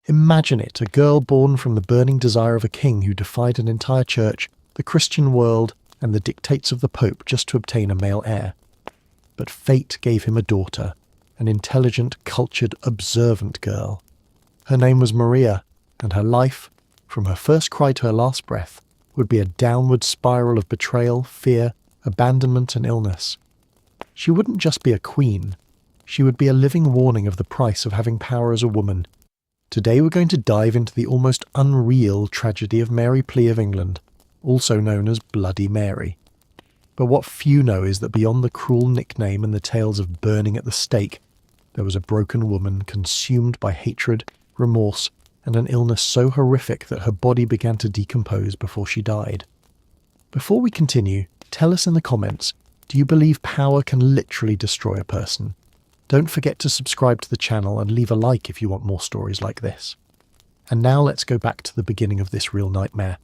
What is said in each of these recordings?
Imagine it, a girl born from the burning desire of a king who defied an entire church, the Christian world, and the dictates of the Pope just to obtain a male heir. But fate gave him a daughter, an intelligent, cultured, observant girl. Her name was Maria, and her life, from her first cry to her last breath, would be a downward spiral of betrayal, fear, abandonment and illness. She wouldn't just be a queen, she would be a living warning of the price of having power as a woman. Today we're going to dive into the almost unreal tragedy of Mary Plea of England, also known as Bloody Mary. But what few know is that beyond the cruel nickname and the tales of burning at the stake, there was a broken woman consumed by hatred, remorse, and an illness so horrific that her body began to decompose before she died. Before we continue, tell us in the comments, do you believe power can literally destroy a person? Don't forget to subscribe to the channel and leave a like if you want more stories like this. And now let's go back to the beginning of this real nightmare.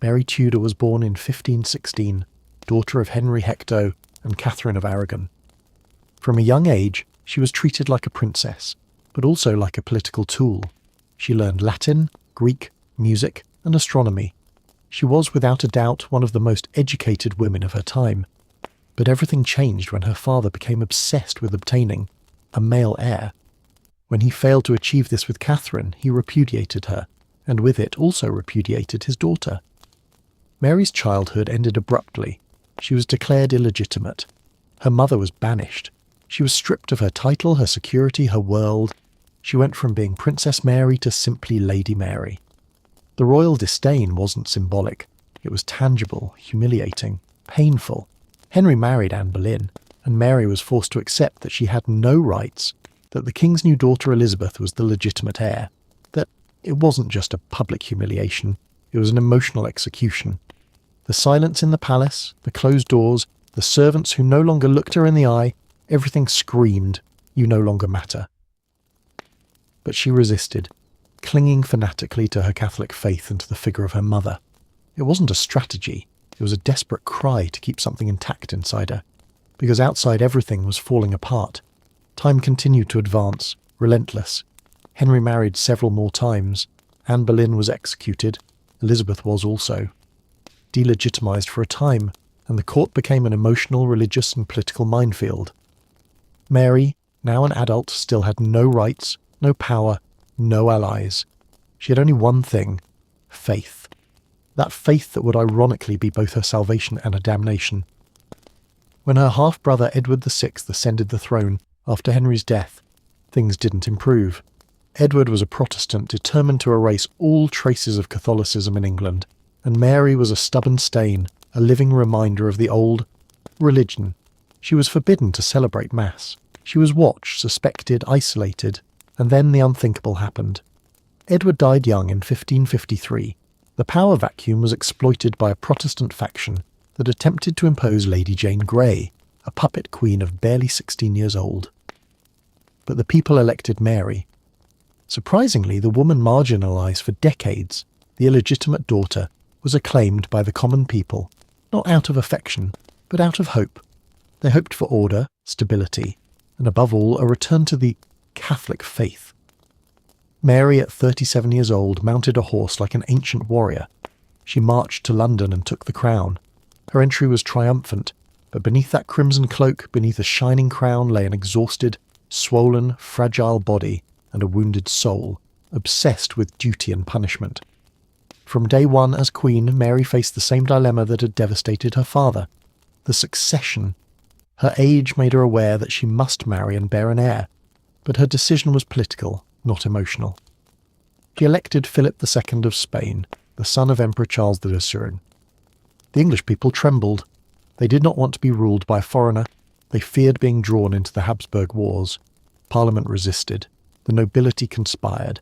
Mary Tudor was born in 1516, daughter of Henry Hector and Catherine of Aragon. From a young age, she was treated like a princess, but also like a political tool. She learned Latin, Greek, music, and astronomy. She was without a doubt one of the most educated women of her time. But everything changed when her father became obsessed with obtaining a male heir. When he failed to achieve this with Catherine, he repudiated her, and with it also repudiated his daughter. Mary's childhood ended abruptly. She was declared illegitimate. Her mother was banished. She was stripped of her title, her security, her world. She went from being Princess Mary to simply Lady Mary. The royal disdain wasn't symbolic. It was tangible, humiliating, painful. Henry married Anne Boleyn, and Mary was forced to accept that she had no rights, that the king's new daughter Elizabeth was the legitimate heir, that it wasn't just a public humiliation, it was an emotional execution. The silence in the palace, the closed doors, the servants who no longer looked her in the eye, everything screamed, "You no longer matter." But she resisted, clinging fanatically to her Catholic faith and to the figure of her mother. It wasn't a strategy. It was a desperate cry to keep something intact inside her, because outside everything was falling apart. Time continued to advance, relentless. Henry married several more times. Anne Boleyn was executed. Elizabeth was also. Delegitimized for a time, and the court became an emotional, religious and political minefield. Mary, now an adult, still had no rights, no power, no allies. She had only one thing: faith. That faith that would ironically be both her salvation and her damnation. When her half-brother Edward VI ascended the throne after Henry's death, things didn't improve. Edward was a Protestant determined to erase all traces of Catholicism in England, and Mary was a stubborn stain, a living reminder of the old religion. She was forbidden to celebrate Mass. She was watched, suspected, isolated, and then the unthinkable happened. Edward died young in 1553. The power vacuum was exploited by a Protestant faction that attempted to impose Lady Jane Grey, a puppet queen of barely 16 years old. But the people elected Mary. Surprisingly, the woman marginalised for decades, the illegitimate daughter, was acclaimed by the common people, not out of affection, but out of hope. They hoped for order, stability, and above all, a return to the Catholic faith. Mary, at 37 years old, mounted a horse like an ancient warrior. She marched to London and took the crown. Her entry was triumphant, but beneath that crimson cloak, beneath a shining crown, lay an exhausted, swollen, fragile body and a wounded soul, obsessed with duty and punishment. From day one as queen, Mary faced the same dilemma that had devastated her father: the succession. Her age made her aware that she must marry and bear an heir, but her decision was political, not emotional. She elected Philip II of Spain, the son of Emperor Charles the Hussarian. The English people trembled. They did not want to be ruled by a foreigner. They feared being drawn into the Habsburg Wars. Parliament resisted. The nobility conspired.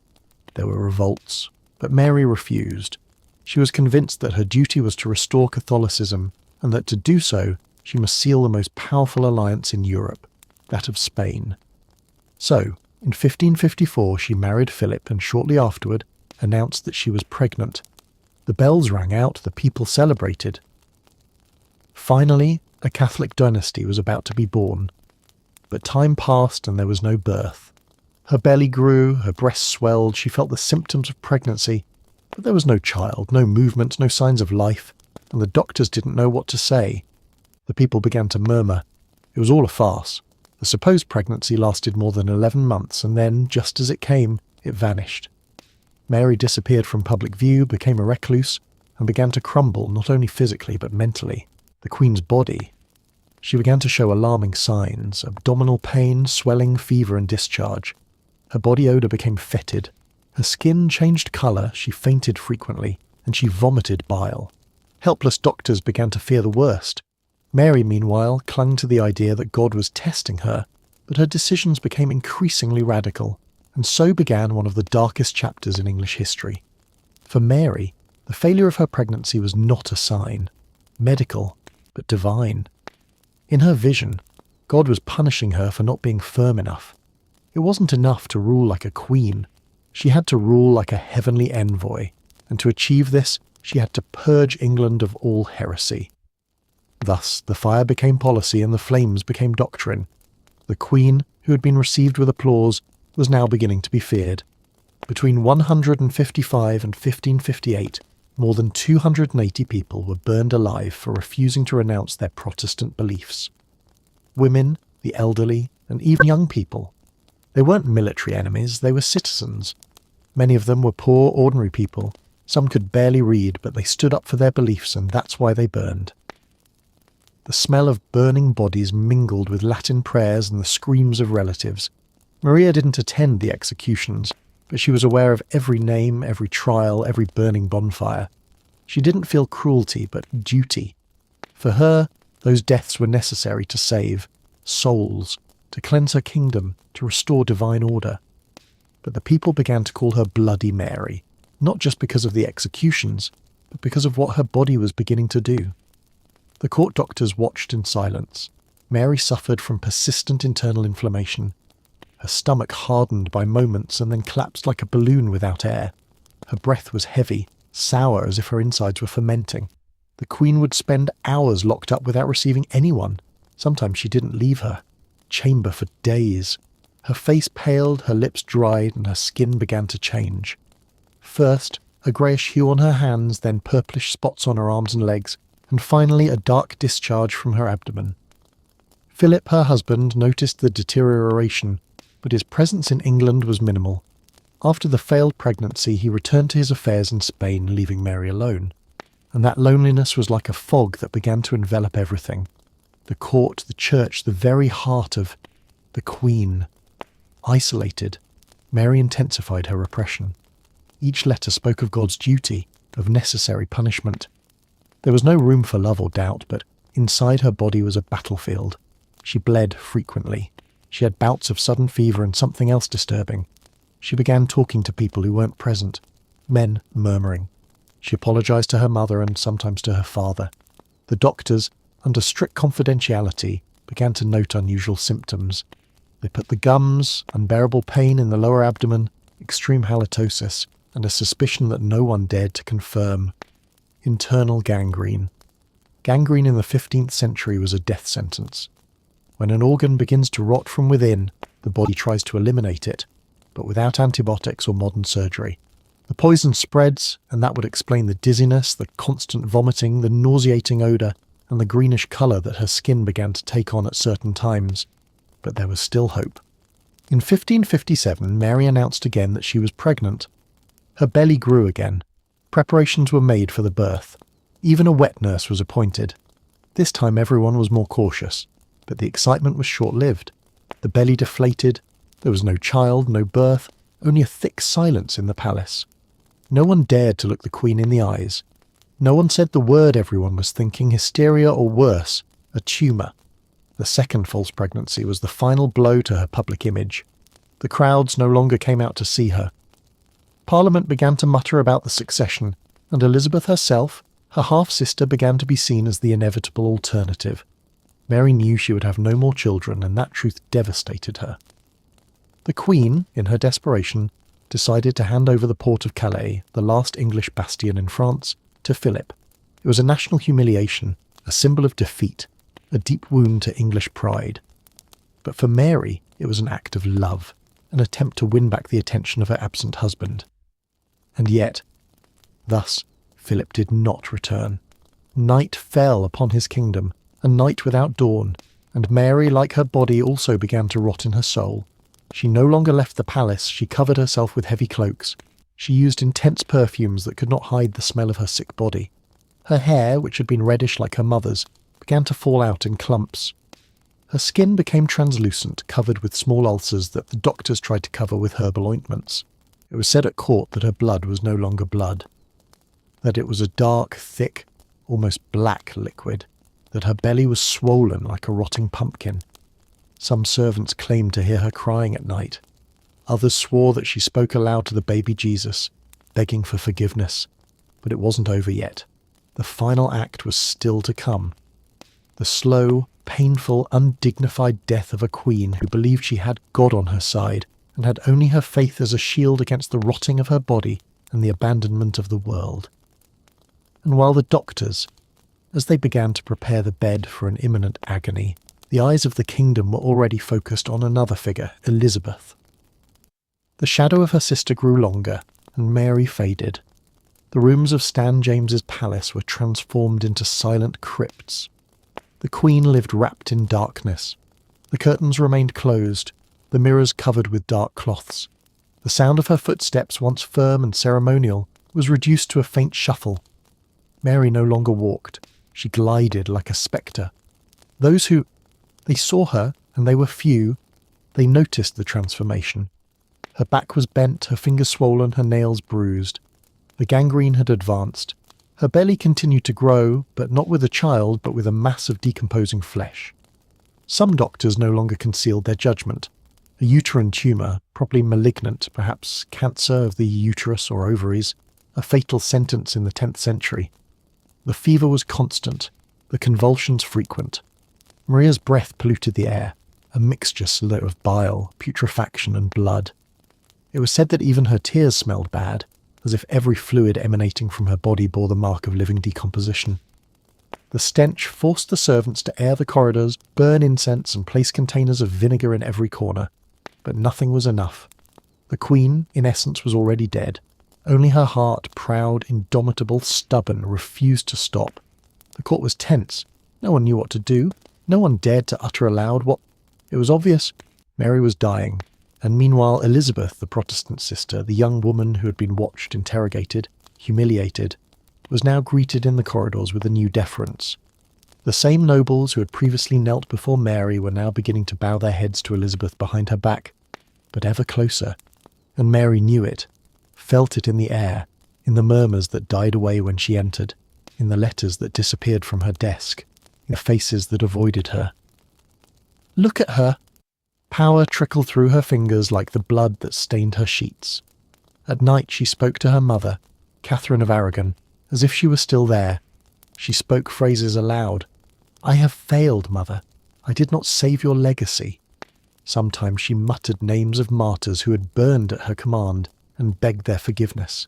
There were revolts. But Mary refused. She was convinced that her duty was to restore Catholicism, and that to do so, she must seal the most powerful alliance in Europe, that of Spain. So, in 1554 she married Philip and shortly afterward announced that she was pregnant. The bells rang out, the people celebrated. Finally, a Catholic dynasty was about to be born. But time passed and there was no birth. Her belly grew, her breasts swelled, she felt the symptoms of pregnancy, but there was no child, no movement, no signs of life, and the doctors didn't know what to say. The people began to murmur. It was all a farce. The supposed pregnancy lasted more than 11 months, and then, just as it came, it vanished. Mary disappeared from public view, became a recluse, and began to crumble not only physically but mentally. The Queen's body. She began to show alarming signs: abdominal pain, swelling, fever and discharge. Her body odour became fetid. Her skin changed colour, she fainted frequently, and she vomited bile. Helpless doctors began to fear the worst. Mary, meanwhile, clung to the idea that God was testing her, but her decisions became increasingly radical, and so began one of the darkest chapters in English history. For Mary, the failure of her pregnancy was not a sign, medical, but divine. In her vision, God was punishing her for not being firm enough. It wasn't enough to rule like a queen. She had to rule like a heavenly envoy, and to achieve this, she had to purge England of all heresy. Thus, the fire became policy and the flames became doctrine. The Queen, who had been received with applause, was now beginning to be feared. Between 155 and 1558, more than 280 people were burned alive for refusing to renounce their Protestant beliefs. Women, the elderly, and even young people. They weren't military enemies, they were citizens. Many of them were poor, ordinary people. Some could barely read, but they stood up for their beliefs, and that's why they burned. The smell of burning bodies mingled with Latin prayers and the screams of relatives. Maria didn't attend the executions, but she was aware of every name, every trial, every burning bonfire. She didn't feel cruelty, but duty. For her, those deaths were necessary to save souls, to cleanse her kingdom, to restore divine order. But the people began to call her Bloody Mary, not just because of the executions, but because of what her body was beginning to do. The court doctors watched in silence. Mary suffered from persistent internal inflammation. Her stomach hardened by moments and then collapsed like a balloon without air. Her breath was heavy, sour as if her insides were fermenting. The Queen would spend hours locked up without receiving anyone. Sometimes she didn't leave her chamber for days. Her face paled, her lips dried, and her skin began to change. First, a greyish hue on her hands, then purplish spots on her arms and legs, and finally a dark discharge from her abdomen. Philip, her husband, noticed the deterioration, but his presence in England was minimal. After the failed pregnancy, he returned to his affairs in Spain, leaving Mary alone. And that loneliness was like a fog that began to envelop everything. The court, the church, the very heart of the Queen. Isolated, Mary intensified her repression. Each letter spoke of God's duty, of necessary punishment. There was no room for love or doubt, but inside her body was a battlefield. She bled frequently. She had bouts of sudden fever and something else disturbing. She began talking to people who weren't present, men murmuring. She apologized to her mother and sometimes to her father. The doctors, under strict confidentiality, began to note unusual symptoms. They put the gums, unbearable pain in the lower abdomen, extreme halitosis, and a suspicion that no one dared to confirm. Internal gangrene. Gangrene in the 15th century was a death sentence. When an organ begins to rot from within, the body tries to eliminate it, but without antibiotics or modern surgery. The poison spreads, and that would explain the dizziness, the constant vomiting, the nauseating odour, and the greenish colour that her skin began to take on at certain times. But there was still hope. In 1557, Mary announced again that she was pregnant. Her belly grew again. Preparations were made for the birth. Even a wet nurse was appointed. This time everyone was more cautious, but the excitement was short-lived. The belly deflated. There was no child, no birth, only a thick silence in the palace. No one dared to look the Queen in the eyes. No one said the word everyone was thinking: hysteria, or worse, a tumour. The second false pregnancy was the final blow to her public image. The crowds no longer came out to see her. Parliament began to mutter about the succession, and Elizabeth herself, her half-sister, began to be seen as the inevitable alternative. Mary knew she would have no more children, and that truth devastated her. The Queen, in her desperation, decided to hand over the port of Calais, the last English bastion in France, to Philip. It was a national humiliation, a symbol of defeat, a deep wound to English pride. But for Mary, it was an act of love. an attempt to win back the attention of her absent husband. And yet, thus, Philip did not return. Night fell upon his kingdom, a night without dawn, and Mary, like her body, also began to rot in her soul. She no longer left the palace, she covered herself with heavy cloaks. She used intense perfumes that could not hide the smell of her sick body. Her hair, which had been reddish like her mother's, began to fall out in clumps. Her skin became translucent, covered with small ulcers that the doctors tried to cover with herbal ointments. It was said at court that her blood was no longer blood, that it was a dark, thick, almost black liquid, that her belly was swollen like a rotting pumpkin. Some servants claimed to hear her crying at night. Others swore that she spoke aloud to the baby Jesus, begging for forgiveness. But it wasn't over yet. The final act was still to come. The slow, painful, undignified death of a queen who believed she had God on her side and had only her faith as a shield against the rotting of her body and the abandonment of the world. And while the doctors, as they began to prepare the bed for an imminent agony, the eyes of the kingdom were already focused on another figure, Elizabeth. The shadow of her sister grew longer, and Mary faded. The rooms of Stan James's palace were transformed into silent crypts. The Queen lived wrapped in darkness. The curtains remained closed, the mirrors covered with dark cloths. The sound of her footsteps, once firm and ceremonial, was reduced to a faint shuffle. Mary no longer walked. She glided like a spectre. They saw her, and they were few. They noticed the transformation. Her back was bent, her fingers swollen, her nails bruised. The gangrene had advanced. Her belly continued to grow, but not with a child, but with a mass of decomposing flesh. Some doctors no longer concealed their judgment. A uterine tumour, probably malignant, perhaps cancer of the uterus or ovaries, a fatal sentence in the 10th century. The fever was constant, the convulsions frequent. Maria's breath polluted the air, a mixture of bile, putrefaction and blood. It was said that even her tears smelled bad, as if every fluid emanating from her body bore the mark of living decomposition. The stench forced the servants to air the corridors, burn incense and place containers of vinegar in every corner. But nothing was enough. The Queen, in essence, was already dead. Only her heart, proud, indomitable, stubborn, refused to stop. The court was tense. No one knew what to do. No one dared to utter aloud what... It was obvious. Mary was dying. And meanwhile Elizabeth, the Protestant sister, the young woman who had been watched, interrogated, humiliated, was now greeted in the corridors with a new deference. The same nobles who had previously knelt before Mary were now beginning to bow their heads to Elizabeth behind her back, but ever closer. And Mary knew it, felt it in the air, in the murmurs that died away when she entered, in the letters that disappeared from her desk, in the faces that avoided her. "Look at her!" Power trickled through her fingers like the blood that stained her sheets. At night she spoke to her mother, Catherine of Aragon, as if she were still there. She spoke phrases aloud. "I have failed, mother. I did not save your legacy." Sometimes she muttered names of martyrs who had burned at her command and begged their forgiveness.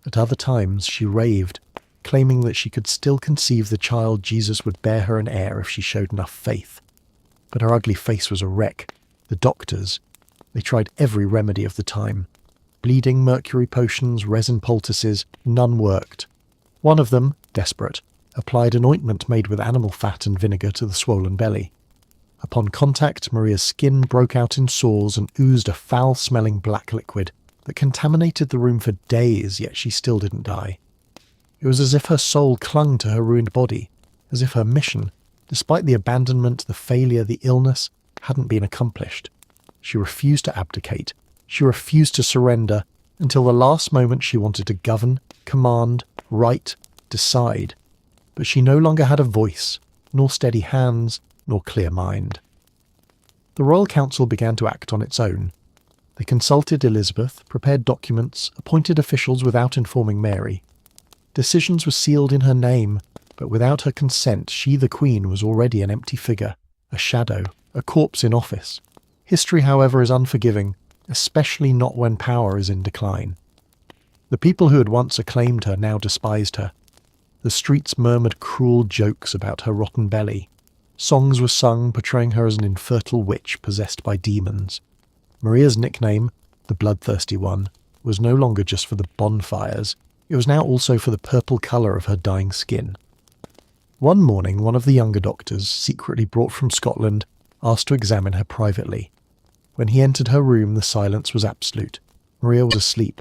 At other times she raved, claiming that she could still conceive the child Jesus would bear her an heir if she showed enough faith. But her ugly face was a wreck. The doctors, they tried every remedy of the time. Bleeding mercury potions, resin poultices, none worked. One of them, desperate, applied an ointment made with animal fat and vinegar to the swollen belly. Upon contact, Maria's skin broke out in sores and oozed a foul-smelling black liquid that contaminated the room for days, yet she still didn't die. It was as if her soul clung to her ruined body, as if her mission, despite the abandonment, the failure, the illness, hadn't been accomplished. She refused to abdicate. She refused to surrender until the last moment. She wanted to govern, command, write, decide. But she no longer had a voice, nor steady hands, nor clear mind. The Royal Council began to act on its own. They consulted Elizabeth, prepared documents, appointed officials without informing Mary. Decisions were sealed in her name, but without her consent she, the Queen, was already an empty figure, a shadow, a corpse in office. History, however, is unforgiving, especially not when power is in decline. The people who had once acclaimed her now despised her. The streets murmured cruel jokes about her rotten belly. Songs were sung portraying her as an infertile witch possessed by demons. Maria's nickname, the Bloodthirsty One, was no longer just for the bonfires, it was now also for the purple colour of her dying skin. One morning, one of the younger doctors, secretly brought from Scotland, asked to examine her privately. When he entered her room, the silence was absolute. Maria was asleep.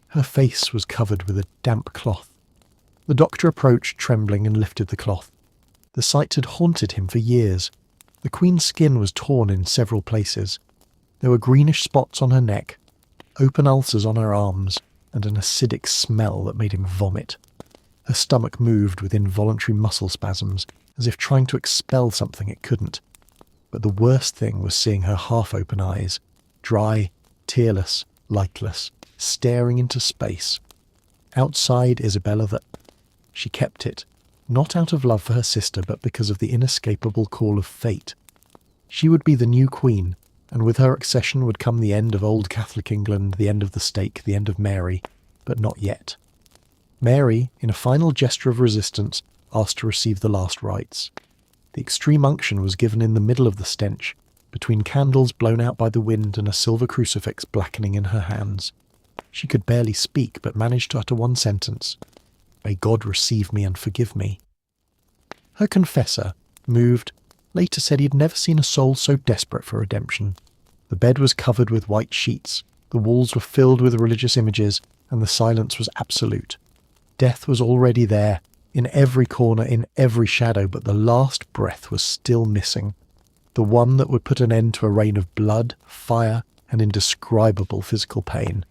Her face was covered with a damp cloth. The doctor approached, trembling, and lifted the cloth. The sight had haunted him for years. The Queen's skin was torn in several places. There were greenish spots on her neck, open ulcers on her arms, and an acidic smell that made him vomit. Her stomach moved with involuntary muscle spasms, as if trying to expel something it couldn't. But the worst thing was seeing her half-open eyes, dry, tearless, lightless, staring into space. Outside Isabella she kept it, not out of love for her sister, but because of the inescapable call of fate. She would be the new queen, and with her accession would come the end of old Catholic England, the end of the stake, the end of Mary, but not yet. Mary, in a final gesture of resistance, asked to receive the last rites. The extreme unction was given in the middle of the stench, between candles blown out by the wind and a silver crucifix blackening in her hands. She could barely speak, but managed to utter one sentence: "May God receive me and forgive me." Her confessor, moved, later said he'd never seen a soul so desperate for redemption. The bed was covered with white sheets, the walls were filled with religious images, and the silence was absolute. Death was already there, in every corner, in every shadow, but the last breath was still missing, the one that would put an end to a reign of blood, fire, and indescribable physical pain.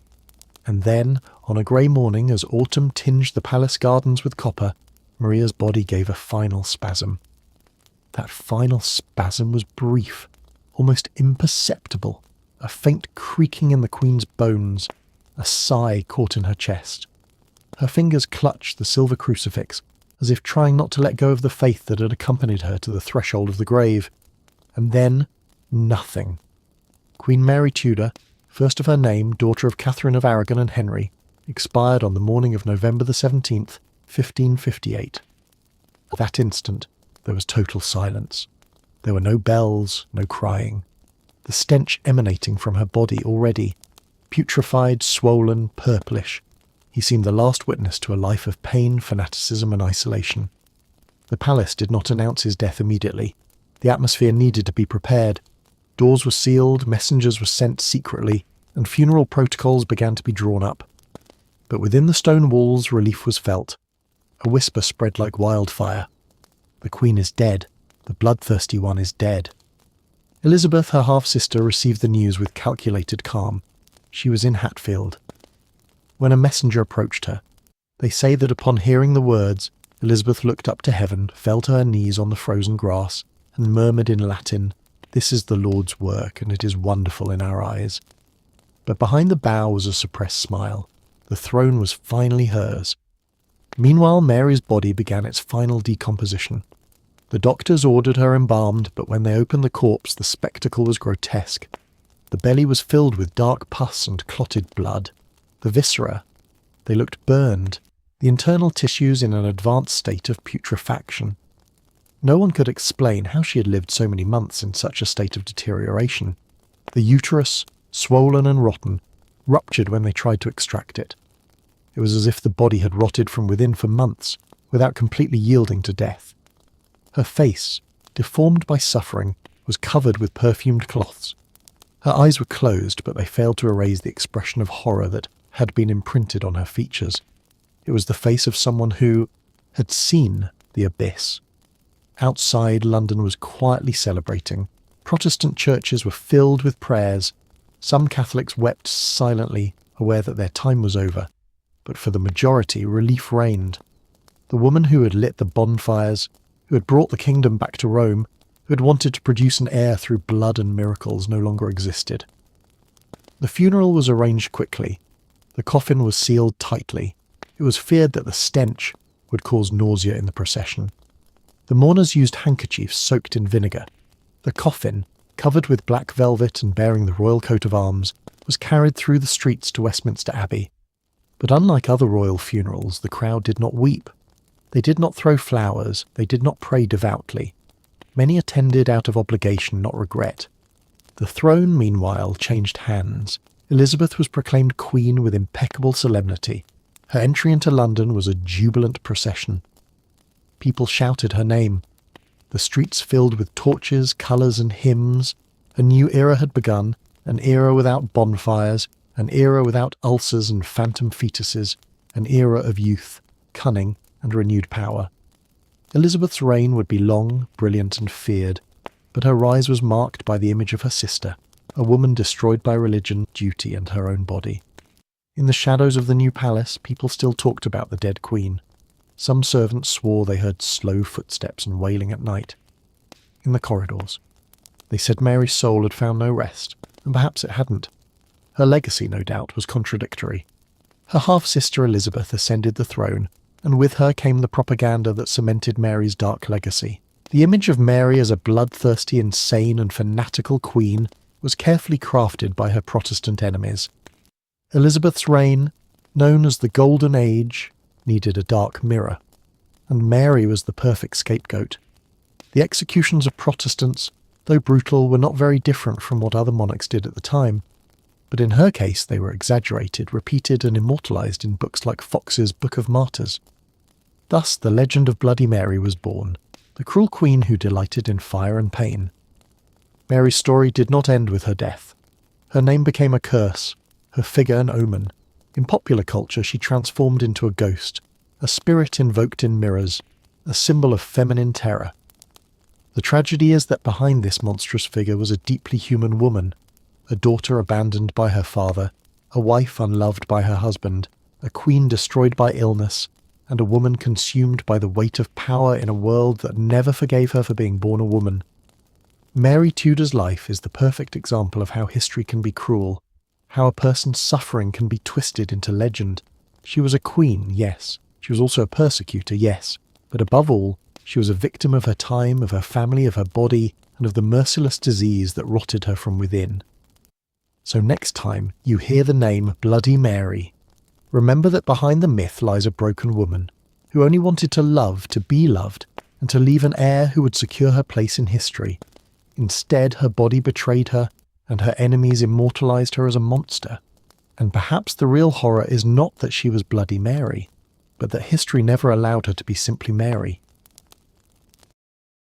And then, on a grey morning, as autumn tinged the palace gardens with copper, Maria's body gave a final spasm. That final spasm was brief, almost imperceptible, a faint creaking in the Queen's bones, a sigh caught in her chest. Her fingers clutched the silver crucifix, as if trying not to let go of the faith that had accompanied her to the threshold of the grave. And then, nothing. Queen Mary Tudor, first of her name, daughter of Catherine of Aragon and Henry, expired on the morning of November the 17th, 1558. At that instant, there was total silence. There were no bells, no crying. The stench emanating from her body already, putrefied, swollen, purplish. He seemed the last witness to a life of pain, fanaticism, and isolation. The palace did not announce his death immediately. The atmosphere needed to be prepared. Doors were sealed, messengers were sent secretly, and funeral protocols began to be drawn up. But within the stone walls, relief was felt. A whisper spread like wildfire. The Queen is dead. The Bloodthirsty One is dead. Elizabeth, her half-sister, received the news with calculated calm. She was in Hatfield. When a messenger approached her, they say that upon hearing the words, Elizabeth looked up to heaven, fell to her knees on the frozen grass, and murmured in Latin, "This is the Lord's work, and it is wonderful in our eyes." But behind the bow was a suppressed smile. The throne was finally hers. Meanwhile, Mary's body began its final decomposition. The doctors ordered her embalmed, but when they opened the corpse, the spectacle was grotesque. The belly was filled with dark pus and clotted blood. The viscera, they looked burned, the internal tissues in an advanced state of putrefaction. No one could explain how she had lived so many months in such a state of deterioration. The uterus, swollen and rotten, ruptured when they tried to extract it. It was as if the body had rotted from within for months, without completely yielding to death. Her face, deformed by suffering, was covered with perfumed cloths. Her eyes were closed, but they failed to erase the expression of horror that had been imprinted on her features. It was the face of someone who had seen the abyss. Outside, London was quietly celebrating. Protestant churches were filled with prayers. Some Catholics wept silently, aware that their time was over. But for the majority, relief reigned. The woman who had lit the bonfires, who had brought the kingdom back to Rome, who had wanted to produce an heir through blood and miracles, no longer existed. The funeral was arranged quickly. The coffin was sealed tightly. It was feared that the stench would cause nausea in the procession. The mourners used handkerchiefs soaked in vinegar. The coffin, covered with black velvet and bearing the royal coat of arms, was carried through the streets to Westminster Abbey. But unlike other royal funerals, the crowd did not weep. They did not throw flowers. They did not pray devoutly. Many attended out of obligation, not regret. The throne, meanwhile, changed hands. Elizabeth was proclaimed queen with impeccable solemnity. Her entry into London was a jubilant procession. People shouted her name. The streets filled with torches, colours and hymns. A new era had begun, an era without bonfires, an era without ulcers and phantom fetuses, an era of youth, cunning and renewed power. Elizabeth's reign would be long, brilliant and feared, but her rise was marked by the image of her sister, a woman destroyed by religion, duty and her own body. In the shadows of the new palace, people still talked about the dead queen. Some servants swore they heard slow footsteps and wailing at night. In the corridors, they said Mary's soul had found no rest, and perhaps it hadn't. Her legacy, no doubt, was contradictory. Her half-sister Elizabeth ascended the throne, and with her came the propaganda that cemented Mary's dark legacy. The image of Mary as a bloodthirsty, insane and fanatical queen was carefully crafted by her Protestant enemies. Elizabeth's reign, known as the Golden Age, needed a dark mirror, and Mary was the perfect scapegoat. The executions of Protestants, though brutal, were not very different from what other monarchs did at the time, but in her case they were exaggerated, repeated and immortalised in books like Fox's Book of Martyrs. Thus the legend of Bloody Mary was born, the cruel queen who delighted in fire and pain. Mary's story did not end with her death. Her name became a curse, her figure an omen. In popular culture she transformed into a ghost, a spirit invoked in mirrors, a symbol of feminine terror. The tragedy is that behind this monstrous figure was a deeply human woman, a daughter abandoned by her father, a wife unloved by her husband, a queen destroyed by illness, and a woman consumed by the weight of power in a world that never forgave her for being born a woman. Mary Tudor's life is the perfect example of how history can be cruel, how a person's suffering can be twisted into legend. She was a queen, yes. She was also a persecutor, yes. But above all, she was a victim of her time, of her family, of her body, and of the merciless disease that rotted her from within. So next time you hear the name Bloody Mary, remember that behind the myth lies a broken woman, who only wanted to love, to be loved, and to leave an heir who would secure her place in history. Instead, her body betrayed her, and her enemies immortalised her as a monster. And perhaps the real horror is not that she was Bloody Mary, but that history never allowed her to be simply Mary.